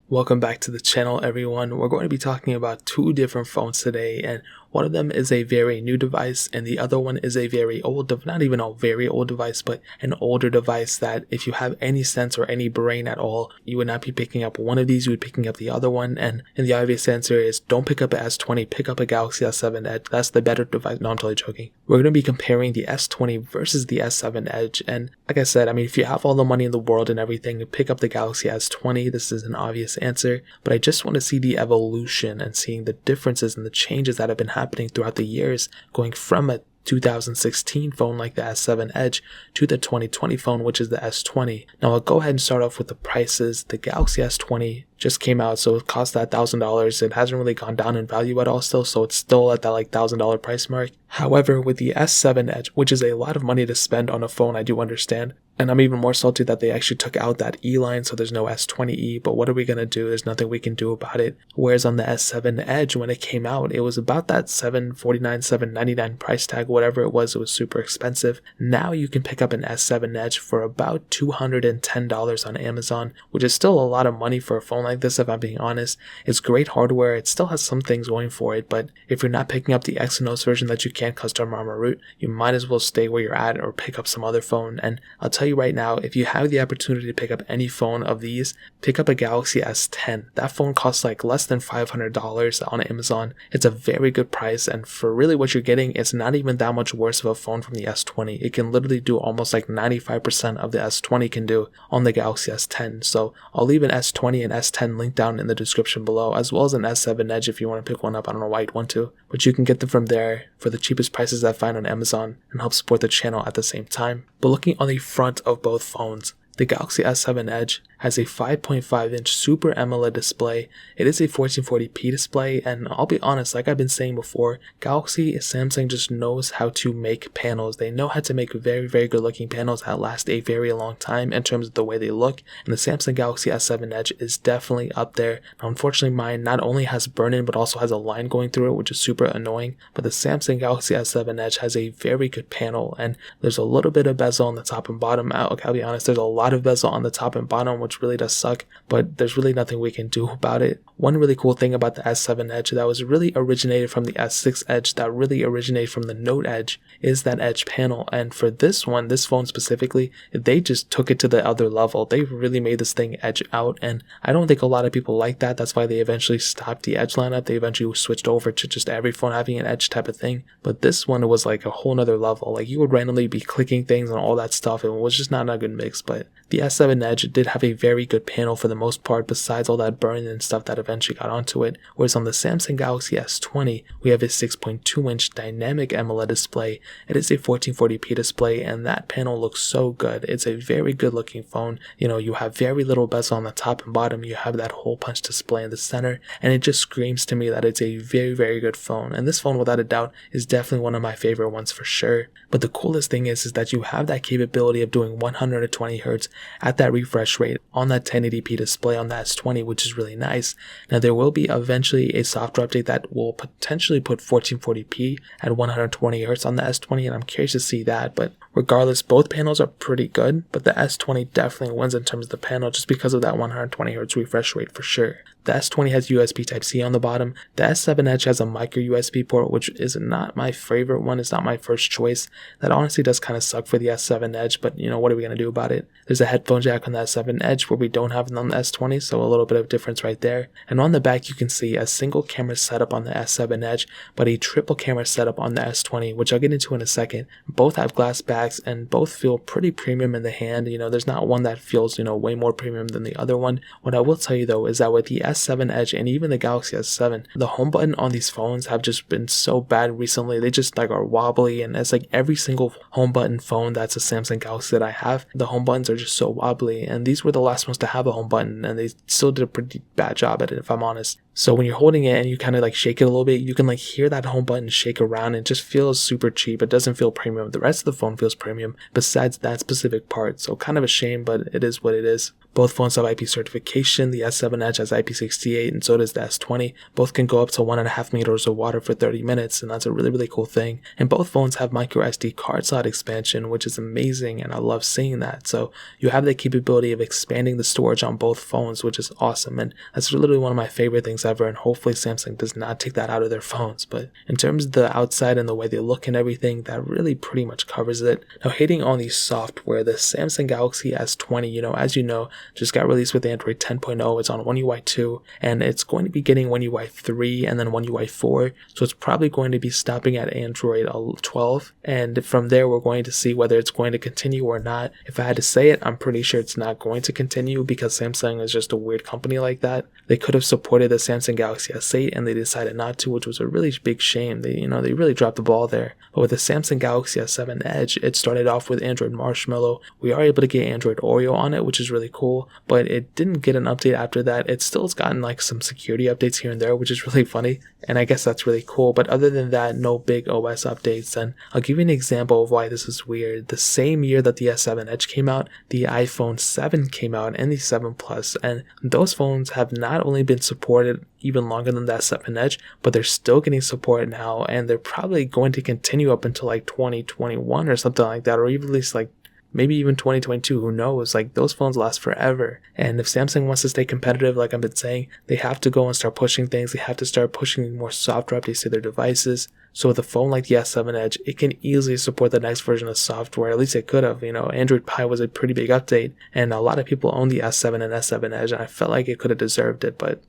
Welcome back to the channel, everyone. We're going to be talking about two different phones today, and one of them is a very new device and the other one is a very old, not even a very old device, but an older device that if you have any sense or any brain at all, you would not be picking up one of these, you would be picking up the other one. And the obvious answer is don't pick up an S20, pick up a Galaxy S7 Edge. That's the better device. No, I'm totally joking. We're going to be comparing the S20 versus the S7 Edge. And like I said, if you have all the money in the world and everything, pick up the Galaxy S20. This is an obvious answer, but I just want to see the evolution and seeing the differences and the changes that have been happening throughout the years, going from a 2016 phone like the S7 Edge to the 2020 phone, which is the S20. Now I'll go ahead and start off with the prices. The Galaxy S20 just came out, so it cost that $1,000. It hasn't really gone down in value at all still, so it's still at that $1,000 price mark. However, with the S7 Edge, which is a lot of money to spend on a phone, I do understand. And I'm even more salty that they actually took out that E line, so there's no S20e, but what are we going to do? There's nothing we can do about it. Whereas on the S7 Edge, when it came out, it was about that $749, $799 price tag, whatever it was super expensive. Now you can pick up an S7 Edge for about $210 on Amazon, which is still a lot of money for a phone like this, if I'm being honest. It's great hardware, it still has some things going for it, but if you're not picking up the Exynos version that you can't custom ROM or root, you might as well stay where you're at or pick up some other phone. And I'll tell you right now, if you have the opportunity to pick up any phone of these, pick up a Galaxy S10. That phone costs like less than $500 on Amazon. It's a very good price, and for really what you're getting, it's not even that much worse of a phone from the S20. It can literally do almost like 95% of the S20 can do on the Galaxy S10. So I'll leave an S20 and S10 link down in the description below, as well as an S7 Edge if you want to pick one up. I don't know why you'd want to, but you can get them from there for the cheapest prices I find on Amazon and help support the channel at the same time. But looking on the front of both phones, the Galaxy S7 Edge has a 5.5-inch Super AMOLED display. It is a 1440p display, and I'll be honest, like I've been saying before, Samsung just knows how to make panels. They know how to make very, very good looking panels that last a very long time in terms of the way they look, and the Samsung Galaxy S7 Edge is definitely up there. Now, unfortunately, mine not only has burn-in, but also has a line going through it, which is super annoying, but the Samsung Galaxy S7 Edge has a very good panel, and there's a little bit of bezel on the top and bottom. I'll be honest, there's a lot of bezel on the top and bottom, which really does suck, but there's really nothing we can do about it. One really cool thing about the S7 Edge that was really originated from the S6 Edge, that really originated from the Note Edge, is that Edge panel. And for this one, this phone specifically, they just took it to the other level. They really made this thing edge out, and I don't think a lot of people like that. That's why they eventually stopped the Edge lineup. They eventually switched over to just every phone having an Edge type of thing. But this one was like a whole nother level. Like, you would randomly be clicking things and all that stuff. It was just not a good mix. But the S7 Edge did have a very good panel for the most part, besides all that burn and stuff that eventually got onto it. Whereas on the Samsung Galaxy S20, we have a 6.2-inch dynamic AMOLED display. It is a 1440p display, and that panel looks so good. It's a very good looking phone. You have very little bezel on the top and bottom. You have that hole punch display in the center, and it just screams to me that it's a very, very good phone. And this phone, without a doubt, is definitely one of my favorite ones for sure. But the coolest thing is that you have that capability of doing 120 Hz at that refresh rate on that 1080p display on the S20, which is really nice. Now, there will be eventually a software update that will potentially put 1440p at 120 Hz on the S20, and I'm curious to see that. But regardless, both panels are pretty good, but the S20 definitely wins in terms of the panel just because of that 120 Hz refresh rate for sure. The S20 has USB Type-C on the bottom. The S7 Edge has a micro USB port, which is not my favorite one. It's not my first choice. That honestly does kind of suck for the S7 Edge, but what are we going to do about it? There's a headphone jack on the S7 Edge where we don't have it on the S20, so a little bit of difference right there. And on the back, you can see a single camera setup on the S7 Edge, but a triple camera setup on the S20, which I'll get into in a second. Both have glass backs and both feel pretty premium in the hand. There's not one that feels, way more premium than the other one. What I will tell you though is that with the S7 Edge and even the Galaxy S7, the home button on these phones have just been so bad recently. They just are wobbly, and it's like every single home button phone that's a Samsung Galaxy that I have, the home buttons are just so wobbly, and these were the last ones to have a home button, and they still did a pretty bad job at it, if I'm honest. So when you're holding it and you kind of like shake it a little bit, you can like hear that home button shake around, and it just feels super cheap. It doesn't feel premium. The rest of the phone feels premium besides that specific part. So kind of a shame, but it is what it is. Both phones have IP certification. The S7 Edge has IP68 and so does the S20. Both can go up to 1.5 meters of water for 30 minutes, and that's a really, really cool thing. And both phones have micro SD card slot expansion, which is amazing, and I love seeing that. So you have the capability of expanding the storage on both phones, which is awesome, and that's literally one of my favorite things ever, and hopefully Samsung does not take that out of their phones. But in terms of the outside and the way they look and everything, that really pretty much covers it. Now, hitting on the software, the Samsung Galaxy S20, as you know, just got released with Android 10.0. It's on One UI 2, and it's going to be getting One UI 3 and then One UI 4. So it's probably going to be stopping at Android 12, and from there we're going to see whether it's going to continue or not. If I had to say it, I'm pretty sure it's not going to continue because Samsung is just a weird company like that. They could have supported the Samsung Galaxy S8 and they decided not to, which was a really big shame. They really dropped the ball there. But with the Samsung Galaxy S7 Edge, it started off with Android Marshmallow. We are able to get Android Oreo on it, which is really cool, but it didn't get an update after that. It still's gotten like some security updates here and there, which is really funny, and I guess that's really cool. But other than that, no big OS updates. And I'll give you an example of why this is weird. The same year that the S7 Edge came out, the iPhone 7 came out and the 7 Plus, and those phones have not only been supported even longer than that S7 Edge, but they're still getting support now, and they're probably going to continue up until like 2021 or something like that, or even at least like maybe even 2022, who knows? Like, those phones last forever. And if Samsung wants to stay competitive, like I've been saying, they have to go and start pushing things. They have to start pushing more software updates to their devices. So with a phone like the S7 Edge, it can easily support the next version of software. At least it could have. Android Pie was a pretty big update, and a lot of people own the S7 and S7 Edge, and I felt like it could have deserved it, but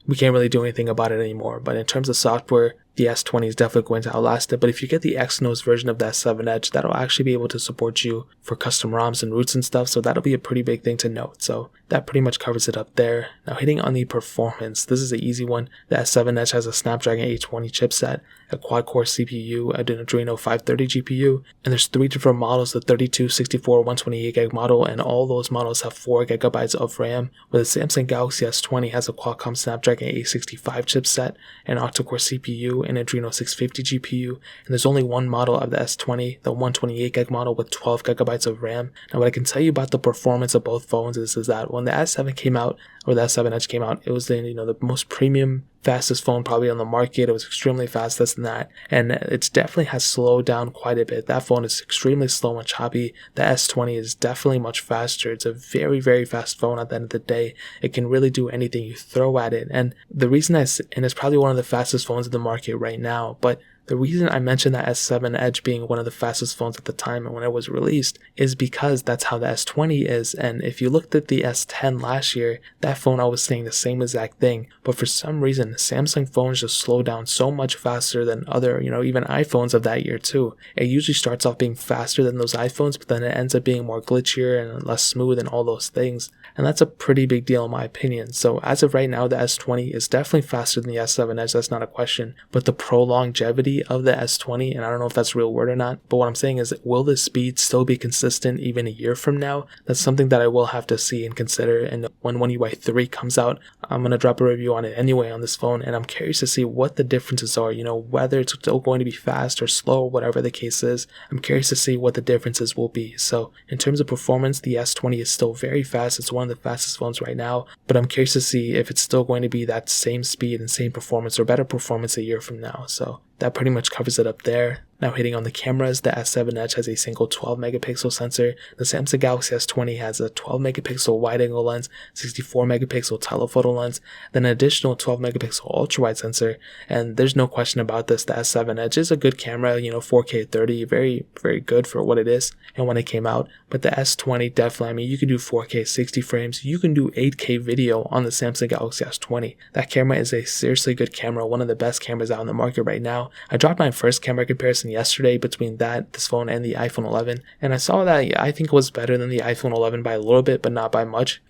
we can't really do anything about it anymore. But in terms of software, the S20 is definitely going to outlast it. But if you get the Exynos version of the S7 Edge, that'll actually be able to support you for custom ROMs and roots and stuff. So that'll be a pretty big thing to note. So that pretty much covers it up there. Now, hitting on the performance, this is an easy one. The S7 Edge has a Snapdragon 820 chipset, a quad-core CPU, an Adreno 530 GPU, and there's 3 different models: the 32, 64, 128 gig model, and all those models have 4 gigabytes of RAM. Where the Samsung Galaxy S20 has a Qualcomm Snapdragon 865 chipset, an octa-core CPU, an Adreno 650 GPU, and there's only one model of the S20, the 128 gig model with 12 gigabytes of RAM. Now, what I can tell you about the performance of both phones is that when the S7 came out, or the S7 Edge came out, it was the most premium, fastest phone probably on the market. It was extremely fast, this and that, and it definitely has slowed down quite a bit. That phone is extremely slow and choppy. The S20 is definitely much faster. It's a very, very fast phone at the end of the day. It can really do anything you throw at it, and the reason and it's probably one of the fastest phones in the market right now, but the reason I mentioned that S7 Edge being one of the fastest phones at the time and when it was released is because that's how the S20 is. And if you looked at the S10 last year, that phone, I was saying the same exact thing. But for some reason, Samsung phones just slow down so much faster than other, even iPhones of that year too. It usually starts off being faster than those iPhones, but then it ends up being more glitchier and less smooth and all those things. And that's a pretty big deal in my opinion. So as of right now, the S20 is definitely faster than the S7 Edge. That's not a question. But the pro longevity of the S20, and I don't know if that's a real word or not, but what I'm saying is, will the speed still be consistent even a year from now? That's something that I will have to see and consider. And when One UI 3 comes out, I'm going to drop a review on it anyway on this phone, and I'm curious to see what the differences are, whether it's still going to be fast or slow, whatever the case is. I'm curious to see what the differences will be. So in terms of performance, the S20 is still very fast. It's one of the fastest phones right now, but I'm curious to see if it's still going to be that same speed and same performance or better performance a year from now. So that pretty much covers it up there. Now, hitting on the cameras, the S7 Edge has a single 12 megapixel sensor. The Samsung Galaxy S20 has a 12 megapixel wide angle lens, 64 megapixel telephoto lens, then an additional 12 megapixel ultra wide sensor. And there's no question about this. The S7 Edge is a good camera, 4K 30, very, very good for what it is and when it came out. But the S20 definitely, you can do 4K 60 frames. You can do 8K video on the Samsung Galaxy S20. That camera is a seriously good camera, one of the best cameras out in the market right now. I dropped my first camera comparison yesterday between this phone and the iPhone 11, and I saw that I think it was better than the iPhone 11 by a little bit, but not by much.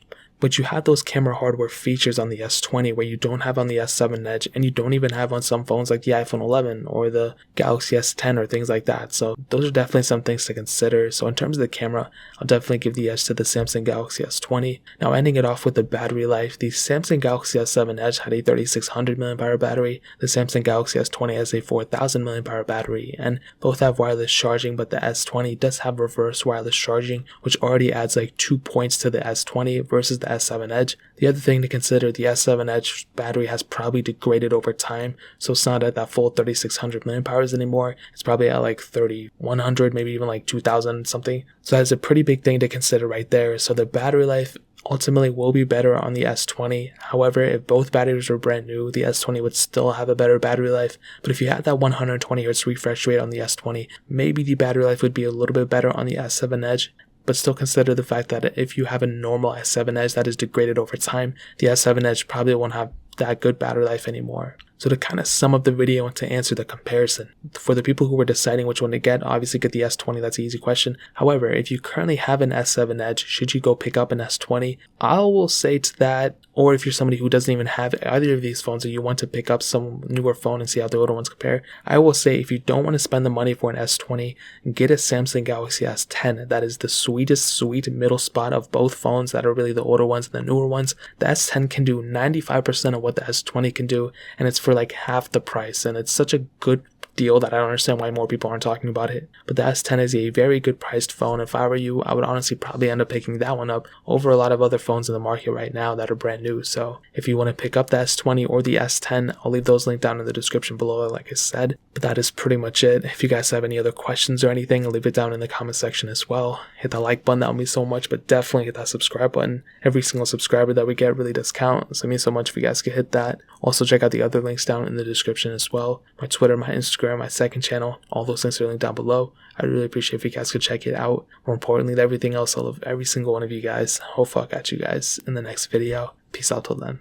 but you have those camera hardware features on the S20 where you don't have on the S7 Edge, and you don't even have on some phones like the iPhone 11 or the Galaxy S10 or things like that. So those are definitely some things to consider. So in terms of the camera, I'll definitely give the edge to the Samsung Galaxy S20. Now ending it off with the battery life, the Samsung Galaxy S7 Edge had a 3600 mAh battery, the Samsung Galaxy S20 has a 4000 mAh battery, and both have wireless charging, but the S20 does have reverse wireless charging, which already adds like 2 points to the S20 versus the S7 Edge. The other thing to consider, the S7 Edge battery has probably degraded over time, so it's not at that full 3600 mAh anymore. It's probably at like 3100, maybe even like 2000 something. So that's a pretty big thing to consider right there. So the battery life ultimately will be better on the S20. However, if both batteries were brand new, the S20 would still have a better battery life. But if you had that 120Hz refresh rate on the S20, maybe the battery life would be a little bit better on the S7 Edge. But still consider the fact that if you have a normal S7 Edge that is degraded over time, the S7 Edge probably won't have that good battery life anymore. So to kind of sum up the video and to answer the comparison, for the people who were deciding which one to get, obviously get the S20, that's an easy question. However, if you currently have an S7 Edge, should you go pick up an S20? I will say to that, or if you're somebody who doesn't even have either of these phones and you want to pick up some newer phone and see how the older ones compare, I will say if you don't want to spend the money for an S20, get a Samsung Galaxy S10. That is the sweet middle spot of both phones that are really the older ones and the newer ones. The S10 can do 95% of what the S20 can do, and it's for like half the price, and it's such a good deal that I don't understand why more people aren't talking about it. But the S10 is a very good priced phone. If I were you, I would honestly probably end up picking that one up over a lot of other phones in the market right now that are brand new. So if you want to pick up the S20 or the S10, I'll leave those linked down in the description below, like I said. But that is pretty much it. If you guys have any other questions or anything, leave it down in the comment section as well. Hit that like button, that would mean so much, but definitely hit that subscribe button. Every single subscriber that we get really does count, so it means so much if you guys could hit that. Also check out the other links down in the description as well. My Twitter, my Instagram, my second channel, all those links are linked down below. I'd really appreciate if you guys could check it out. More importantly than everything else, I love every single one of you guys. Hopefully I'll catch you guys in the next video. Peace out till then.